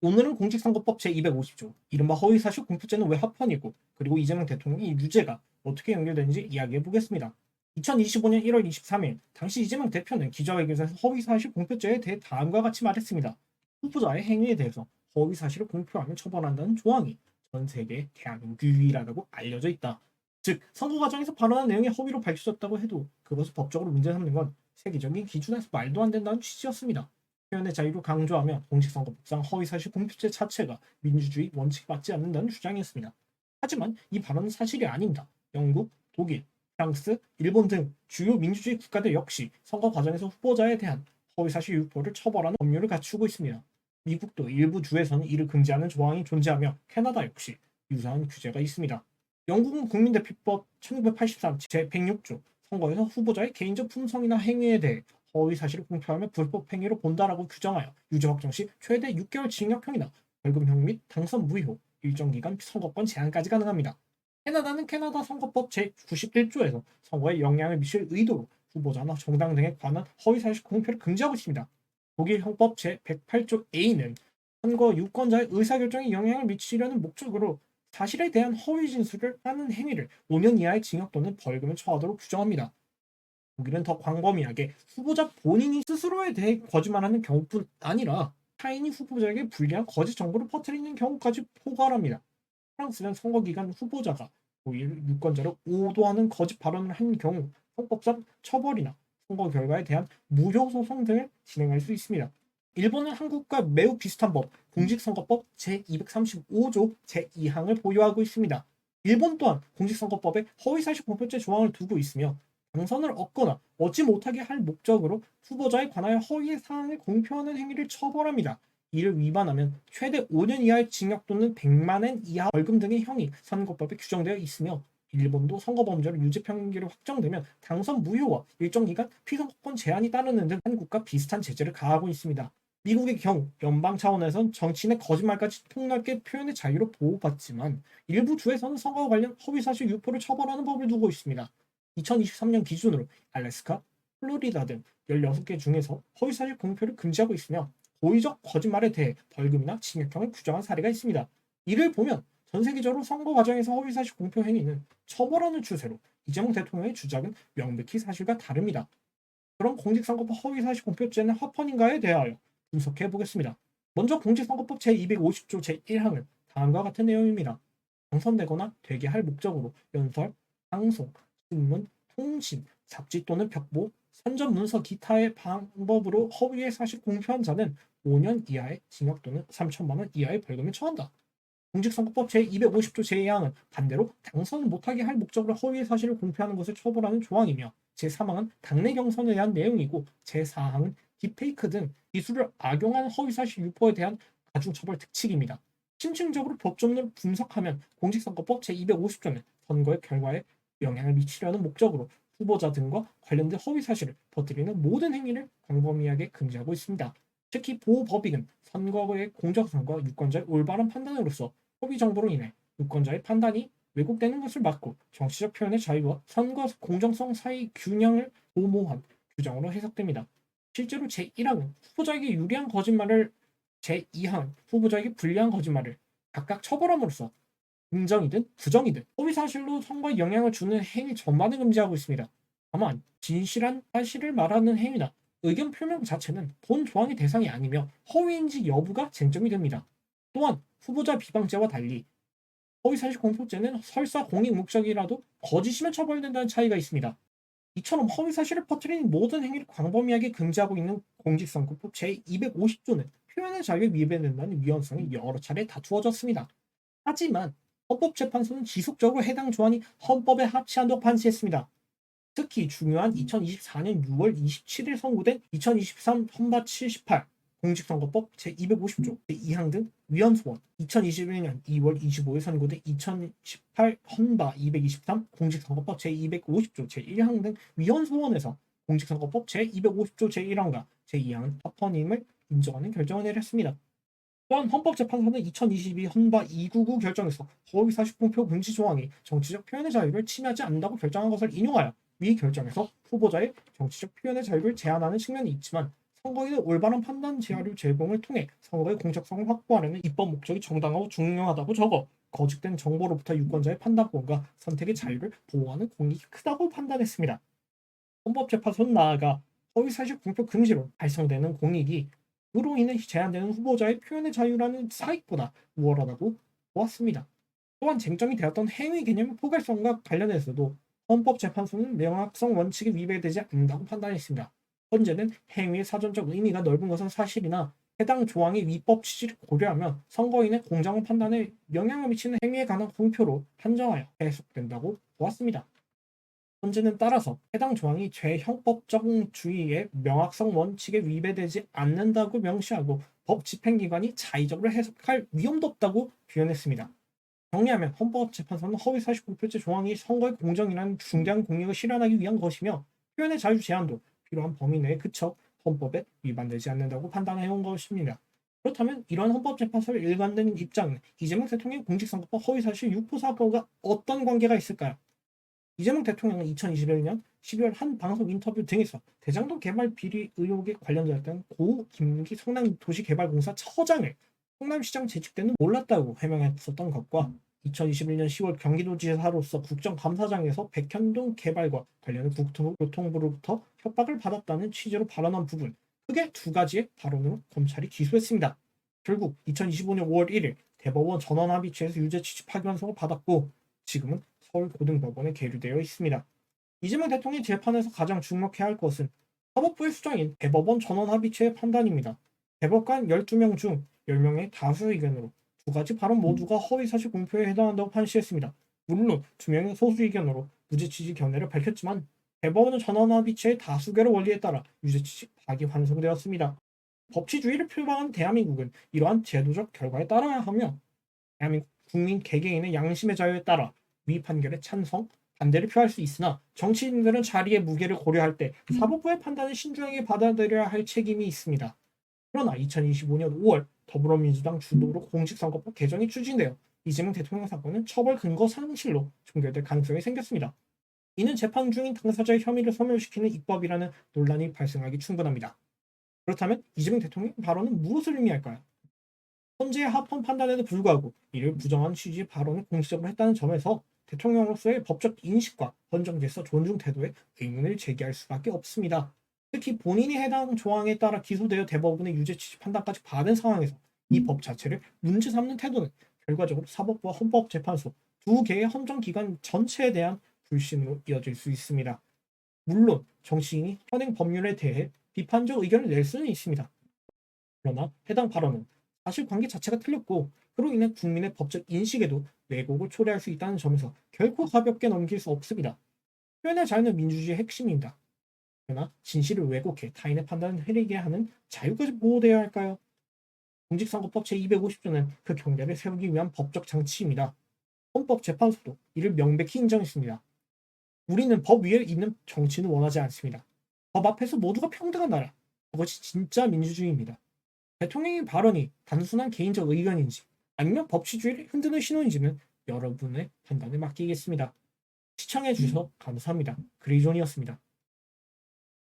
오늘은 공직선거법 제250조, 이른바 허위사실 공표죄는 왜 합헌이고, 그리고 이재명 대통령의 유죄가 어떻게 연결되는지 이야기해 보겠습니다. 2025년 1월 23일, 당시 이재명 대표는 기자회견에서 허위사실 공표죄에 대해 다음과 같이 말했습니다. 후보자의 행위에 대해서 허위사실을 공표하면 처벌한다는 조항이 전 세계 대한민국 유일하다고 알려져 있다. 즉, 선거 과정에서 발언한 내용이 허위로 밝혀졌다고 해도 그것을 법적으로 문제 삼는 건 세계적인 기준에서 말도 안 된다는 취지였습니다. 표현의 자유를 강조하며 공직선거법상 허위사실 공표죄 자체가 민주주의 원칙에 맞지 않는다는 주장이었습니다. 하지만 이 발언은 사실이 아닙니다. 영국, 독일, 프랑스, 일본 등 주요 민주주의 국가들 역시 선거 과정에서 후보자에 대한 허위사실 유포를 처벌하는 법률을 갖추고 있습니다. 미국도 일부 주에서는 이를 금지하는 조항이 존재하며 캐나다 역시 유사한 규제가 있습니다. 영국은 국민대표법 1983 제106조 선거에서 후보자의 개인적 품성이나 행위에 대해 허위 사실을 공표하며 불법 행위로 본다라고 규정하여 유죄 확정 시 최대 6개월 징역형이나 벌금형 및 당선 무효, 일정 기간 선거권 제한까지 가능합니다. 캐나다는 캐나다 선거법 제91조에서 선거에 영향을 미칠 의도로 후보자나 정당 등에 관한 허위 사실 공표를 금지하고 있습니다. 독일 형법 제108조 A는 선거 유권자의 의사결정에 영향을 미치려는 목적으로 사실에 대한 허위 진술을 하는 행위를 5년 이하의 징역 또는 벌금을 처하도록 규정합니다. 독일은 더 광범위하게 후보자 본인이 스스로에 대해 거짓말하는 경우뿐 아니라 타인이 후보자에게 불리한 거짓 정보를 퍼뜨리는 경우까지 포괄합니다. 프랑스는 선거 기간 후보자가 고일 유권자를 오도하는 거짓 발언을 한 경우 형법상 처벌이나 선거 결과에 대한 무효 소송 등을 진행할 수 있습니다. 일본은 한국과 매우 비슷한 법, 공직선거법 제235조 제2항을 보유하고 있습니다. 일본 또한 공직선거법에 허위사실 공표죄 조항을 두고 있으며 당선을 얻거나 얻지 못하게 할 목적으로 후보자에 관하여 허위의 사항을 공표하는 행위를 처벌합니다. 이를 위반하면 최대 5년 이하의 징역 또는 100만 엔 이하 벌금 등의 형이 선거법에 규정되어 있으며 일본도 선거범죄로 유죄 판결이 확정되면 당선 무효와 일정 기간 피선거권 제한이 따르는 등 한국과 비슷한 제재를 가하고 있습니다. 미국의 경우 연방 차원에선 정치인의 거짓말까지 폭넓게 표현의 자유로 보호받지만 일부 주에서는 선거와 관련 허위사실 유포를 처벌하는 법을 두고 있습니다. 2023년 기준으로 알래스카, 플로리다 등 16개 중에서 허위사실 공표를 금지하고 있으며 고의적 거짓말에 대해 벌금이나 징역형을 규정한 사례가 있습니다. 이를 보면 전 세계적으로 선거 과정에서 허위사실 공표 행위는 처벌하는 추세로 이재명 대통령의 주장은 명백히 사실과 다릅니다. 그럼 공직선거법 허위사실 공표죄는 합헌인가에 대하여 분석해 보겠습니다. 먼저 공직선거법 제250조 제1항은 다음과 같은 내용입니다. 당선되거나 되게 할 목적으로 연설, 방송, 신문, 통신, 잡지 또는 벽보, 선전 문서 기타의 방법으로 허위의 사실 공표한 자는 5년 이하의 징역 또는 3천만 원 이하의 벌금을 처한다. 공직선거법 제250조 제2항은 반대로 당선을 못하게 할 목적으로 허위의 사실을 공표하는 것을 처벌하는 조항이며 제3항은 당내 경선에 대한 내용이고 제4항은 딥페이크 등 기술을 악용한 허위사실 유포에 대한 가중처벌 특칙입니다. 심층적으로 법조문을 분석하면 공직선거법 제250조는 선거의 결과에 영향을 미치려는 목적으로 후보자 등과 관련된 허위사실을 퍼뜨리는 모든 행위를 광범위하게 금지하고 있습니다. 특히 보호법익은 선거의 공정성과 유권자의 올바른 판단으로서 허위 정보로 인해 유권자의 판단이 왜곡되는 것을 막고 정치적 표현의 자유와 선거 공정성 사이 균형을 도모한 규정으로 해석됩니다. 실제로 제1항은 후보자에게 유리한 거짓말을, 제2항 후보자에게 불리한 거짓말을 각각 처벌함으로써 긍정이든 부정이든 허위 사실로 선거에 영향을 주는 행위 전반을 금지하고 있습니다. 다만 진실한 사실을 말하는 행위나 의견 표명 자체는 본 조항의 대상이 아니며 허위인지 여부가 쟁점이 됩니다. 또한 후보자 비방죄와 달리 허위사실 공표죄는 설사 공익 목적이라도 거짓이면 처벌된다는 차이가 있습니다. 이처럼 허위사실을 퍼뜨리는 모든 행위를 광범위하게 금지하고 있는 공직선거법 제250조는 표현의 자유에 위배된다는 위헌성이 여러 차례 다투어졌습니다. 하지만 헌법재판소는 지속적으로 해당 조항이 헌법에 합치한다고 판시했습니다. 특히 중요한 2024년 6월 27일 선고된 2023 헌법 78, 공직선거법 제250조 제2항 등 위헌소원, 2021년 2월 25일 선고된 2018 헌법 223 공직선거법 제250조 제1항 등 위헌소원에서 공직선거법 제250조 제1항과 제2항은 합헌임을 인정하는 결정을 내렸습니다. 또한 헌법재판소는 2022 헌법 299 결정에서 허위사실 공표 금지 조항이 정치적 표현의 자유를 침해하지 않는다고 결정한 것을 인용하여 위 결정에서 후보자의 정치적 표현의 자유를 제한하는 측면이 있지만 선거인의 올바른 판단 자료 제공을 통해 선거의 공적성을 확보하려는 입법 목적이 정당하고 중요하다고 적어 거짓된 정보로부터 유권자의 판단권과 선택의 자유를 보호하는 공익이 크다고 판단했습니다. 헌법재판소는 나아가 허위사실 공표 금지로 발생되는 공익이 그로 인해 제한되는 후보자의 표현의 자유라는 사익보다 우월하다고 보았습니다. 또한 쟁점이 되었던 행위 개념의 포괄성과 관련해서도 헌법재판소는 명확성 원칙에 위배되지 않는다고 판단했습니다. 현재는 행위의 사전적 의미가 넓은 것은 사실이나 해당 조항의 위법 취지를 고려하면 선거인의 공정한 판단에 영향을 미치는 행위에 관한 공표로 한정하여 해석된다고 보았습니다. 현재는 따라서 해당 조항이 죄형법적주의의 명확성 원칙에 위배되지 않는다고 명시하고 법 집행기관이 자의적으로 해석할 위험도 없다고 표현했습니다. 정리하면 헌법재판소는 허위사실 공표죄 조항이 선거의 공정이라는 중대한 공약을 실현하기 위한 것이며 표현의 자유 제한도 필요한 범위 내에 그쳐 헌법에 위반되지 않는다고 판단해온 것입니다. 그렇다면 이러한 헌법재판소의 일관된 입장은 이재명 대통령의 공직선거법 허위사실 유포 사건과 어떤 관계가 있을까요? 이재명 대통령은 2021년 12월 한 방송 인터뷰 등에서 대장동 개발 비리 의혹에 관련되었던 고 김문기 성남도시개발공사 처장을 성남시장 재직 때는 몰랐다고 해명했었던 것과 2021년 10월 경기도지사로서 국정감사장에서 백현동 개발과 관련해 국토교통부로부터 협박을 받았다는 취지로 발언한 부분, 크게 두 가지의 발언으로 검찰이 기소했습니다. 결국 2025년 5월 1일 대법원 전원합의체에서 유죄 취지 파기환송을 받았고 지금은 서울고등법원에 계류되어 있습니다. 이재명 대통령의 재판에서 가장 주목해야 할 것은 사법부의 수장인 대법원 전원합의체의 판단입니다. 대법관 12명 중 10명의 다수 의견으로 두 가지 발언 모두가 허위사실 공표에 해당한다고 판시했습니다. 물론 2명의 소수 의견으로 무죄 취지 견해를 밝혔지만 대법원은 전원합의체의 다수결의 원리에 따라 유죄 취지 파기환송되었습니다. 법치주의를 표방한 대한민국은 이러한 제도적 결과에 따라야 하며 대한민국 국민 개개인의 양심의 자유에 따라 위 판결에 찬성, 반대를 표할 수 있으나 정치인들은 자리의 무게를 고려할 때 사법부의 판단을 신중하게 받아들여야 할 책임이 있습니다. 그러나 2025년 5월 더불어민주당 주도로 공직선거법 개정이 추진되어 이재명 대통령 사건은 처벌 근거 상실로 종결될 가능성이 생겼습니다. 이는 재판 중인 당사자의 혐의를 소멸시키는 입법이라는 논란이 발생하기 충분합니다. 그렇다면 이재명 대통령의 발언은 무엇을 의미할까요? 현재의 합헌 판단에도 불구하고 이를 부정한 취지의 발언을 공식적으로 했다는 점에서 대통령으로서의 법적 인식과 헌정질서 존중 태도에 의문을 제기할 수밖에 없습니다. 특히 본인이 해당 조항에 따라 기소되어 대법원의 유죄 취지 판단까지 받은 상황에서 이 법 자체를 문제 삼는 태도는 결과적으로 사법부와 헌법재판소 두 개의 헌정기관 전체에 대한 불신으로 이어질 수 있습니다. 물론 정치인이 현행 법률에 대해 비판적 의견을 낼 수는 있습니다. 그러나 해당 발언은 사실관계 자체가 틀렸고 그로 인해 국민의 법적 인식에도 왜곡을 초래할 수 있다는 점에서 결코 가볍게 넘길 수 없습니다. 표현의 자유는 민주주의의 핵심입니다. 그러나 진실을 왜곡해 타인의 판단을 흐리게 하는 자유까지 보호되어야 할까요? 공직선거법 제250조는 그 경계를 세우기 위한 법적 장치입니다. 헌법재판소도 이를 명백히 인정했습니다. 우리는 법 위에 있는 정치는 원하지 않습니다. 법 앞에서 모두가 평등한 나라. 그것이 진짜 민주주의입니다. 대통령의 발언이 단순한 개인적 의견인지 아니면 법치주의를 흔드는 신호인지는 여러분의 판단에 맡기겠습니다. 시청해 주셔서 감사합니다. 그레이존이었습니다.